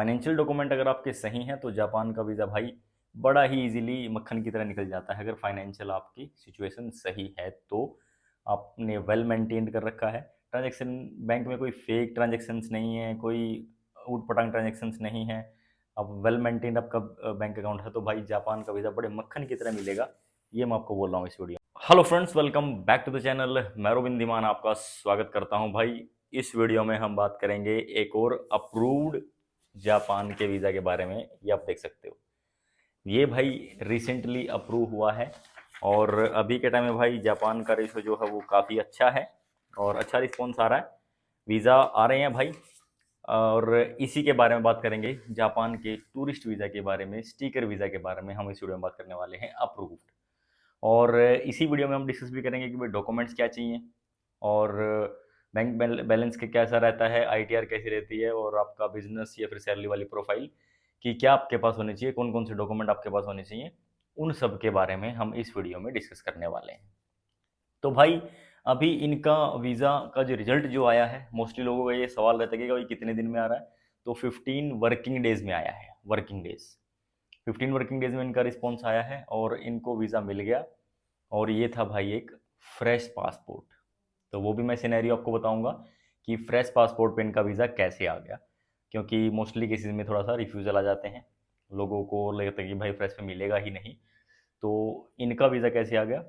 Financial document अगर आपके सही हैं तो जापान का वीज़ा भाई बड़ा ही इजीली मक्खन की तरह निकल जाता है। अगर फाइनेंशियल आपकी सिचुएशन सही है तो आपने वेल मेंटेन्ड कर रखा है ट्रांजैक्शन, बैंक में कोई फेक ट्रांजैक्शंस नहीं है, कोई ऊट पटांग ट्रांजैक्शंस नहीं है, अब वेल मेंटेन्ड आपका बैंक अकाउंट है तो भाई जापान का वीज़ा बड़े मक्खन की तरह मिलेगा। ये मैं आपको बोल रहा हूँ इस video. Hello friends, welcome back to the channel. मैं रोबिन धीमान आपका स्वागत करता हूँ भाई। इस वीडियो में हम बात करेंगे एक और अप्रूव्ड जापान के वीज़ा के बारे में। ये आप देख सकते हो, ये भाई रिसेंटली अप्रूव हुआ है और अभी के टाइम में भाई जापान का रेशो जो है वो काफ़ी अच्छा है और अच्छा रिस्पॉन्स आ रहा है, वीज़ा आ रहे हैं भाई। और इसी के बारे में बात करेंगे, जापान के टूरिस्ट वीज़ा के बारे में, स्टिकर वीज़ा के बारे में हम इस वीडियो में बात करने वाले हैं, अप्रूव्ड। और इसी वीडियो में हम डिस्कस भी करेंगे कि भाई डॉक्यूमेंट्स क्या चाहिए और बैंक बैलेंस के कैसा रहता है, आईटीआर कैसी रहती है और आपका बिजनेस या फिर सैलरी वाली प्रोफाइल कि क्या आपके पास होनी चाहिए, कौन कौन से डॉक्यूमेंट आपके पास होने चाहिए, उन सब के बारे में हम इस वीडियो में डिस्कस करने वाले हैं। तो भाई अभी इनका वीज़ा का जो रिजल्ट जो आया है, मोस्टली लोगों का ये सवाल रहता है कि भाई कितने दिन में आ रहा है, तो 15 वर्किंग डेज में आया है। वर्किंग डेज 15 वर्किंग डेज में इनका रिस्पॉन्स आया है और इनको वीज़ा मिल गया। और ये था भाई एक फ्रेश पासपोर्ट। तो वो भी मैं सिनेरियो आपको बताऊंगा कि फ्रेश पासपोर्ट पे इनका वीज़ा कैसे आ गया, क्योंकि मोस्टली केसेस में थोड़ा सा रिफ्यूज़ल आ जाते हैं, लोगों को लगता है कि भाई फ्रेश पे मिलेगा ही नहीं। तो इनका वीज़ा कैसे आ गया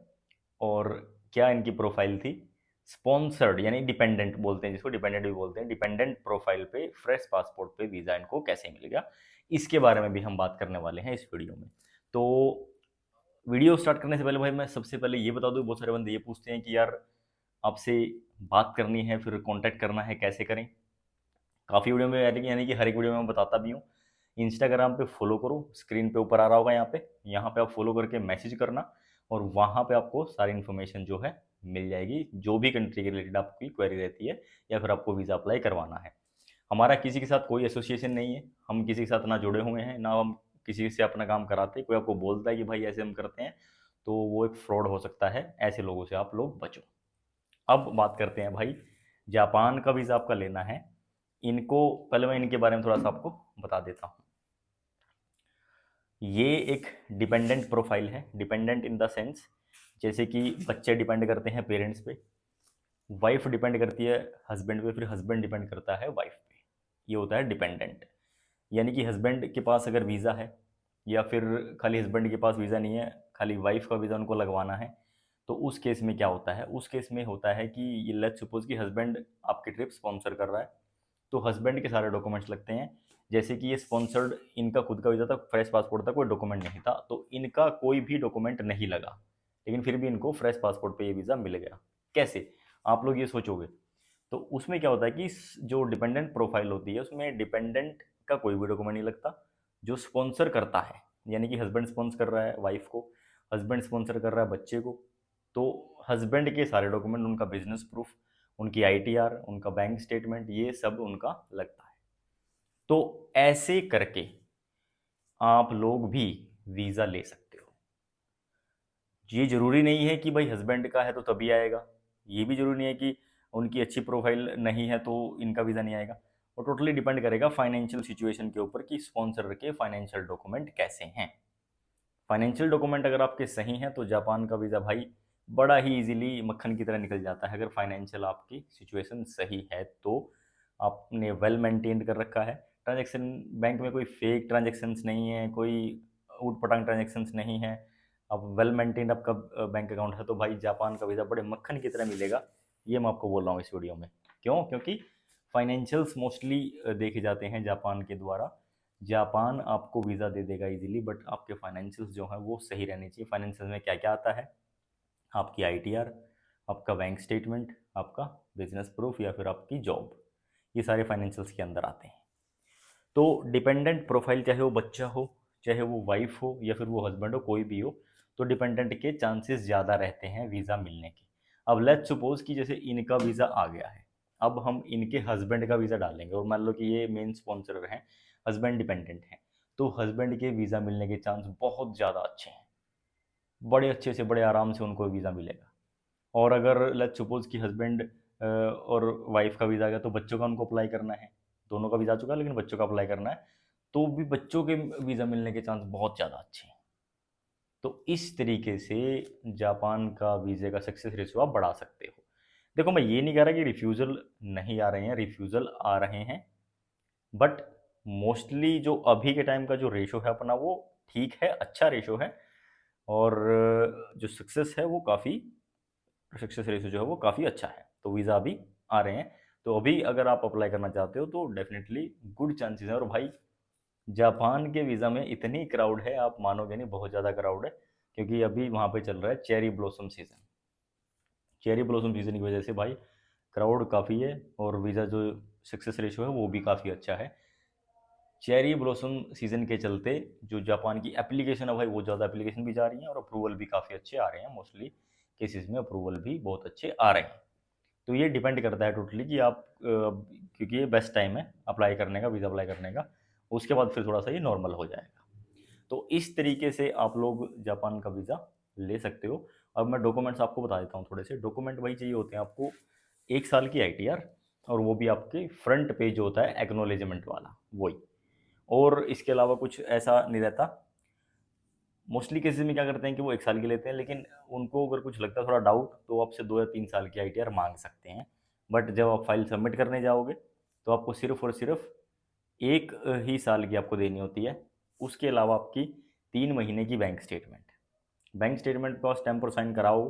और क्या इनकी प्रोफाइल थी, स्पॉन्सर्ड यानी डिपेंडेंट बोलते हैं जिसको, डिपेंडेंट भी बोलते हैं, डिपेंडेंट प्रोफाइल पे फ्रेश पासपोर्ट पे वीज़ा इनको कैसे मिल गया, इसके बारे में भी हम बात करने वाले हैं इस वीडियो में। तो वीडियो स्टार्ट करने से पहले भाई मैं सबसे पहले ये बता दूं, बहुत सारे बंदे ये पूछते हैं कि यार आपसे बात करनी है फिर कांटेक्ट करना है कैसे करें। काफ़ी वीडियो में यानी कि हर एक वीडियो में मैं बताता भी हूँ। इंस्टाग्राम पे फॉलो करो, स्क्रीन पे ऊपर आ रहा होगा यहाँ पे आप फॉलो करके मैसेज करना और वहाँ पे आपको सारी इन्फॉर्मेशन जो है मिल जाएगी, जो भी कंट्री के रिलेटेड आपकी क्वेरी रहती है या फिर आपको वीज़ा अप्लाई करवाना है। हमारा किसी के साथ कोई एसोसिएशन नहीं है, हम किसी के साथ ना जुड़े हुए हैं ना हम किसी से अपना काम कराते हैं। कोई आपको बोलता है कि भाई ऐसे हम करते हैं तो वो एक फ्रॉड हो सकता है, ऐसे लोगों से आप लोग बचो। अब बात करते हैं भाई, जापान का वीज़ा आपका लेना है, इनको पहले मैं इनके बारे में थोड़ा सा आपको बता देता हूँ। ये एक डिपेंडेंट प्रोफाइल है, डिपेंडेंट इन द सेंस जैसे कि बच्चे डिपेंड करते हैं पेरेंट्स पे, वाइफ डिपेंड करती है हस्बैंड पे, फिर हस्बैंड डिपेंड करता है वाइफ पे। ये होता है डिपेंडेंट। यानी कि हस्बैंड के पास अगर वीज़ा है या फिर खाली हस्बैंड के पास वीज़ा नहीं है, खाली वाइफ का वीज़ा उनको लगवाना है, तो उस केस में क्या होता है, उस केस में होता है कि ये लेट्स सपोज कि हस्बैंड आपकी ट्रिप स्पॉन्सर कर रहा है, तो हस्बैंड के सारे डॉक्यूमेंट्स लगते हैं। जैसे कि ये स्पॉन्सर्ड, इनका खुद का वीज़ा था, फ्रेश पासपोर्ट था, कोई डॉक्यूमेंट नहीं था, तो इनका कोई भी डॉक्यूमेंट नहीं लगा, लेकिन फिर भी इनको फ्रेश पासपोर्ट पे ये वीज़ा मिल गया। कैसे, आप लोग ये सोचोगे। तो उसमें क्या होता है कि जो डिपेंडेंट प्रोफाइल होती है उसमें डिपेंडेंट का कोई भी डॉक्यूमेंट नहीं लगता, जो स्पॉन्सर करता है यानी कि हस्बैंड स्पॉन्सर कर रहा है वाइफ को, हस्बैंड स्पॉन्सर कर रहा है बच्चे को, तो हस्बैंड के सारे डॉक्यूमेंट, उनका बिजनेस प्रूफ, उनकी आईटीआर, उनका बैंक स्टेटमेंट, ये सब उनका लगता है। तो ऐसे करके आप लोग भी वीज़ा ले सकते हो। ये ज़रूरी नहीं है कि भाई हस्बैंड का है तो तभी आएगा, ये भी ज़रूरी नहीं है कि उनकी अच्छी प्रोफाइल नहीं है तो इनका वीज़ा नहीं आएगा। वो टोटली डिपेंड करेगा फाइनेंशियल सिचुएशन के ऊपर कि स्पॉन्सर के फाइनेंशियल डॉक्यूमेंट कैसे हैं। फाइनेंशियल डॉक्यूमेंट अगर आपके सही हैं तो जापान का वीज़ा भाई बड़ा ही इजीली मक्खन की तरह निकल जाता है। अगर फाइनेंशियल आपकी सिचुएशन सही है तो आपने वेल मेंटेन्ड कर रखा है ट्रांजैक्शन, बैंक में कोई फेक ट्रांजैक्शंस नहीं है, कोई ऊट पटांग ट्रांजैक्शंस नहीं है, अब वेल मेंटेन्ड आपका बैंक अकाउंट है, तो भाई जापान का वीज़ा बड़े मक्खन की तरह मिलेगा। ये मैं आपको बोल रहा हूँ इस वीडियो में। क्यों? क्योंकि फाइनेंशियल्स मोस्टली देखे जाते हैं जापान के द्वारा। जापान आपको वीज़ा दे देगा इजीली, बट आपके फाइनेंशियल्स जो हैं वो सही रहने चाहिए। फाइनेंशियल में क्या क्या आता है, आपकी आईटीआर, आपका बैंक स्टेटमेंट, आपका बिजनेस प्रूफ या फिर आपकी जॉब, ये सारे फाइनेंशियल्स के अंदर आते हैं। तो डिपेंडेंट प्रोफाइल चाहे वो बच्चा हो, चाहे वो वाइफ हो या फिर वो हस्बैंड हो, कोई भी हो, तो डिपेंडेंट के चांसेस ज़्यादा रहते हैं वीज़ा मिलने के। अब लेट्स सपोज कि जैसे इनका वीज़ा आ गया है, अब हम इनके हस्बैंड का वीज़ा डालेंगे और मान लो कि ये मेन स्पॉन्सर हैं, हस्बैंड डिपेंडेंट हैं, तो हस्बैंड के वीज़ा मिलने के चांस बहुत ज़्यादा अच्छे हैं, बड़े अच्छे से बड़े आराम से उनको वीज़ा मिलेगा। और अगर लेट्स सपोज कि हस्बैंड और वाइफ का वीज़ा आ गया तो बच्चों का उनको अप्लाई करना है, दोनों का वीज़ा आ चुका है लेकिन बच्चों का अप्लाई करना है, तो भी बच्चों के वीज़ा मिलने के चांस बहुत ज़्यादा अच्छे हैं। तो इस तरीके से जापान का वीज़े का सक्सेस रेशियो आप बढ़ा सकते हो। देखो, मैं ये नहीं कह रहा कि रिफ्यूज़ल नहीं आ रहे हैं, रिफ्यूज़ल आ रहे हैं, बट मोस्टली जो अभी के टाइम का जो रेशो है अपना, वो ठीक है, अच्छा रेशो है। और जो सक्सेस है वो काफ़ी, सक्सेस रेशो जो है वो काफ़ी अच्छा है। तो वीज़ा अभी आ रहे हैं। तो अभी अगर आप अप्लाई करना चाहते हो तो डेफिनेटली गुड चांसेस हैं। और भाई, जापान के वीज़ा में इतनी क्राउड है, आप मानोगे नहीं, बहुत ज़्यादा क्राउड है। क्योंकि अभी वहाँ पे चल रहा है cherry blossom season. Cherry blossom season की वजह से भाई क्राउड काफ़ी है, और वीज़ा जो सक्सेस रेशो है वो भी काफ़ी अच्छा है। चेरी ब्लॉसम सीज़न के चलते जो जापान की एप्लीकेशन है भाई, वो ज़्यादा एप्लीकेशन भी जा रही हैं, और अप्रूवल भी काफ़ी अच्छे आ रहे हैं। मोस्टली केसेस में अप्रूवल भी बहुत अच्छे आ रहे हैं। तो ये डिपेंड करता है टोटली कि आप क्योंकि ये बेस्ट टाइम है अप्लाई करने का, वीज़ा अप्लाई करने का। उसके बाद फिर थोड़ा सा ये नॉर्मल हो जाएगा। तो इस तरीके से आप लोग जापान का वीज़ा ले सकते हो। अब मैं डॉक्यूमेंट्स आपको बता देता हूँ थोड़े से। डॉक्यूमेंट भाई चाहिए होते हैं आपको 1 साल की आईटीआर, और वो भी आपके फ्रंट पेज होता है एक्नॉलेजमेंट वाला, वही। और इसके अलावा कुछ ऐसा नहीं रहता। मोस्टली केसेस में क्या करते हैं कि वो 1 साल की लेते हैं, लेकिन उनको अगर कुछ लगता है थोड़ा डाउट, तो वो आपसे 2 या 3 साल की आईटीआर माँग सकते हैं। बट जब आप फाइल सबमिट करने जाओगे, तो आपको सिर्फ़ और सिर्फ़ 1 ही साल की आपको देनी होती है। उसके अलावा आपकी 3 महीने की बैंक स्टेटमेंट। बैंक स्टेटमेंट पे आप स्टैम्प और साइन कराओ,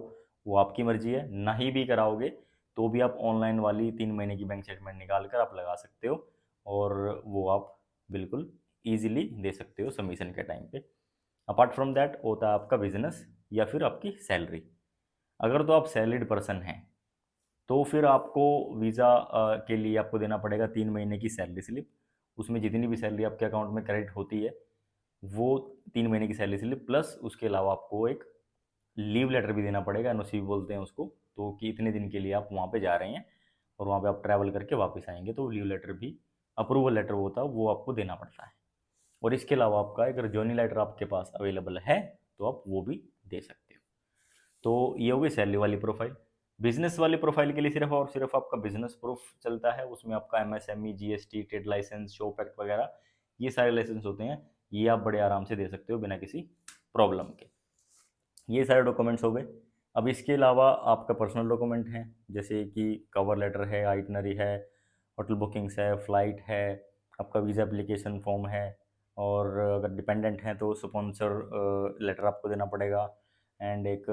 वो आपकी मर्ज़ी है। नहीं भी कराओगे, तो भी आप ऑनलाइन वाली 3 महीने की बैंक स्टेटमेंट निकाल कर आप लगा सकते हो, और वो आप बिल्कुल ईज़िली दे सकते हो सबमिशन के टाइम पे। अपार्ट फ्रॉम दैट होता है आपका बिज़नेस या फिर आपकी सैलरी। अगर तो आप सैलरीड पर्सन हैं, तो फिर आपको वीज़ा के लिए आपको देना पड़ेगा 3 महीने की सैलरी स्लिप। उसमें जितनी भी सैलरी आपके अकाउंट में क्रेडिट होती है, वो 3 महीने की सैलरी स्लिप, प्लस उसके अलावा आपको एक लीव लेटर भी देना पड़ेगा, एनओसी भी बोलते हैं उसको। तो कि इतने दिन के लिए आप वहाँ पे जा रहे हैं, और वहाँ पे आप ट्रैवल करके वापस आएँगे, तो लीव लेटर भी, अप्रूवल लेटर होता है, वो आपको देना पड़ता है। और इसके अलावा आपका अगर जॉइनिंग लेटर आपके पास अवेलेबल है, तो आप वो भी दे सकते हो। तो ये हो गई सैलरी वाली प्रोफाइल। बिजनेस वाली प्रोफाइल के लिए सिर्फ और सिर्फ आपका बिजनेस प्रूफ चलता है। उसमें आपका MSME, GST, trade licence, shop act वगैरह, ये सारे लाइसेंस होते हैं। ये आप बड़े आराम से दे सकते हो बिना किसी प्रॉब्लम के। ये सारे डॉक्यूमेंट्स हो गए। अब इसके अलावा आपका पर्सनल डॉक्यूमेंट हैं, जैसे कि कवर लेटर है, आइटनरी है, होटल बुकिंग्स है, फ़्लाइट है, आपका वीज़ा एप्लीकेशन फॉर्म है, और अगर डिपेंडेंट हैं तो स्पॉन्सर लेटर आपको देना पड़ेगा, एंड एक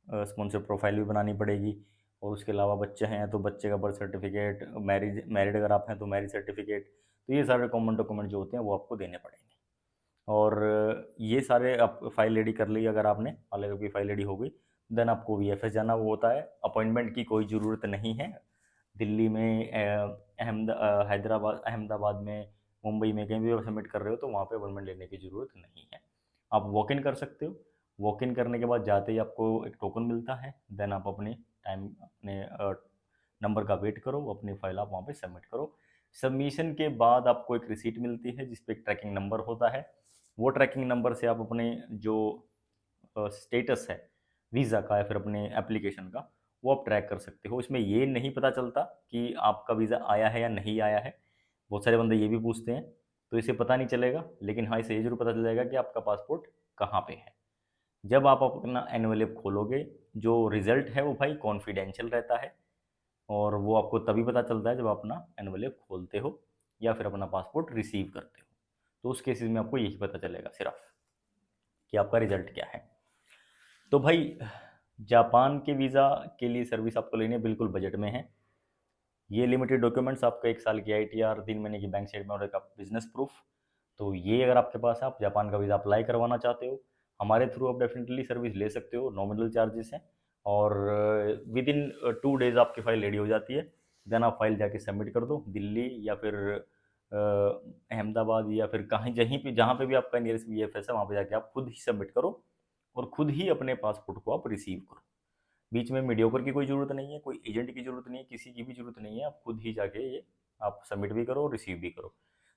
स्पॉन्सर प्रोफाइल भी बनानी पड़ेगी। और उसके अलावा बच्चे हैं तो बच्चे का बर्थ सर्टिफिकेट, मैरिड अगर आप हैं तो मैरिज सर्टिफिकेट। तो ये सारे कॉमन डॉक्यूमेंट जो होते हैं वो आपको देने पड़ेंगे। और ये सारे आप फाइल रेडी कर ली अगर आपने, अलग आपकी फाइल रेडी हो गई, देन आपको वीएफएस जाना वो होता है। अपॉइंटमेंट की कोई ज़रूरत नहीं है। दिल्ली में, हैदराबाद, अहमदाबाद में, मुंबई में, कहीं भी आप सबमिट कर रहे हो तो वहाँ पे अपॉइंटमेंट लेने की ज़रूरत नहीं है। आप वॉक इन कर सकते हो। वॉक इन करने के बाद जाते ही आपको एक टोकन मिलता है। देन आप अपने टाइम, अपने नंबर का वेट करो, अपनी फाइल आप वहाँ पे सबमिट करो। सबमिशन के बाद आपको एक रिसीट मिलती है जिस पे एक ट्रैकिंग नंबर होता है। वो ट्रैकिंग नंबर से आप अपने जो स्टेटस है वीज़ा का या फिर अपने एप्लीकेशन का, वो आप ट्रैक कर सकते हो। इसमें ये नहीं पता चलता कि आपका वीज़ा आया है या नहीं आया है। बहुत सारे बंदे ये भी पूछते हैं, तो इसे पता नहीं चलेगा। लेकिन हाँ, इसे ये ज़रूर पता चल जाएगा कि आपका पासपोर्ट कहाँ पे है। जब आप अपना एनवेलप खोलोगे, जो रिज़ल्ट है वो भाई कॉन्फिडेंशियल रहता है, और वो आपको तभी पता चलता है जब आप अपना एनवेलप खोलते हो या फिर अपना पासपोर्ट रिसीव करते हो। तो उस केसेस में आपको यही पता चलेगा सिर्फ कि आपका रिजल्ट क्या है। तो भाई, जापान के वीज़ा के लिए सर्विस आपको लेनी है, बिल्कुल बजट में है। ये लिमिटेड डॉक्यूमेंट्स, आपका 1 साल की आईटीआर, 3 महीने की बैंक स्टेटमेंट और एक बिजनेस प्रूफ। तो ये अगर आपके पास है, आप जापान का वीज़ा अप्लाई करवाना चाहते हो, हमारे थ्रू आप डेफिनेटली सर्विस ले सकते हो। नॉमिनल चार्जेस हैं, और विद इन 2 डेज़ आपकी फ़ाइल रेडी हो जाती है। देन आप फाइल जाके सबमिट कर दो दिल्ली या फिर अहमदाबाद, या फिर कहीं जहीं पे जहाँ पे भी आपका नियरेस्ट वीएफएस है, वहाँ पे जाके आप खुद ही सबमिट करो, और खुद ही अपने पासपोर्ट को आप रिसीव करो। बीच में मीडियोकर की कोई ज़रूरत नहीं है, कोई एजेंट की ज़रूरत नहीं है, किसी की भी ज़रूरत नहीं है। आप खुद ही जाके ये आप सबमिट भी करो, रिसीव भी करो।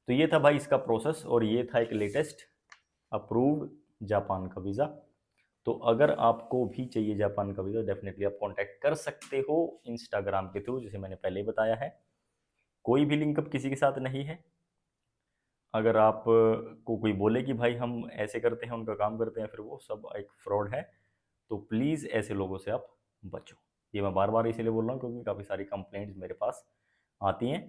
तो ये था भाई इसका प्रोसेस, और ये था एक लेटेस्ट अप्रूव्ड जापान का वीज़ा। तो अगर आपको भी चाहिए जापान का वीज़ा, डेफिनेटली आप कांटेक्ट कर सकते हो इंस्टाग्राम के थ्रू, जैसे मैंने पहले ही बताया है। कोई भी लिंक अब किसी के साथ नहीं है। अगर आप को कोई बोले कि भाई हम ऐसे करते हैं, उनका काम करते हैं, फिर वो सब एक फ्रॉड है। तो प्लीज़ ऐसे लोगों से आप बचो। ये मैं बार बार इसीलिए बोल रहा हूँ क्योंकि काफ़ी सारी कंप्लेंट्स मेरे पास आती हैं।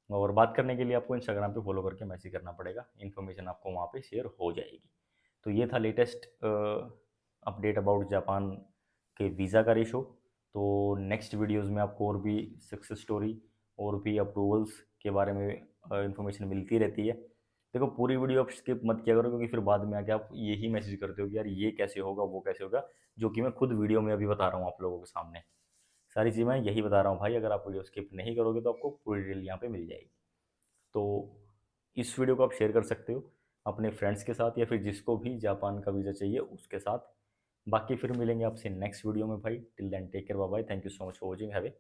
और बात करने के लिए आपको इंस्टाग्राम पे फॉलो करके मैसेज करना पड़ेगा, इन्फॉर्मेशन आपको वहाँ पे शेयर हो जाएगी। तो ये था लेटेस्ट अपडेट अबाउट जापान के वीज़ा का रेशो। तो नेक्स्ट वीडियोज़ में आपको और भी सक्सेस स्टोरी और भी अप्रूवल्स के बारे में इन्फॉर्मेशन मिलती रहती है। देखो पूरी वीडियो आप स्किप मत किया करो, क्योंकि फिर बाद में आके आप यही मैसेज करते हो कि यार ये कैसे होगा, वो कैसे होगा, जो कि मैं खुद वीडियो में अभी बता रहा हूँ आप लोगों के सामने। सारी चीज़ें मैं यही बता रहा हूँ भाई, अगर आप वीडियो स्किप नहीं करोगे तो आपको पूरी डिटेल यहाँ पे मिल जाएगी। तो इस वीडियो को आप शेयर कर सकते हो अपने फ्रेंड्स के साथ, या फिर जिसको भी जापान का वीज़ा चाहिए उसके साथ। बाकी फिर मिलेंगे आपसे नेक्स्ट वीडियो में भाई। Till then take care, bye bye, thank you so much for watching, have A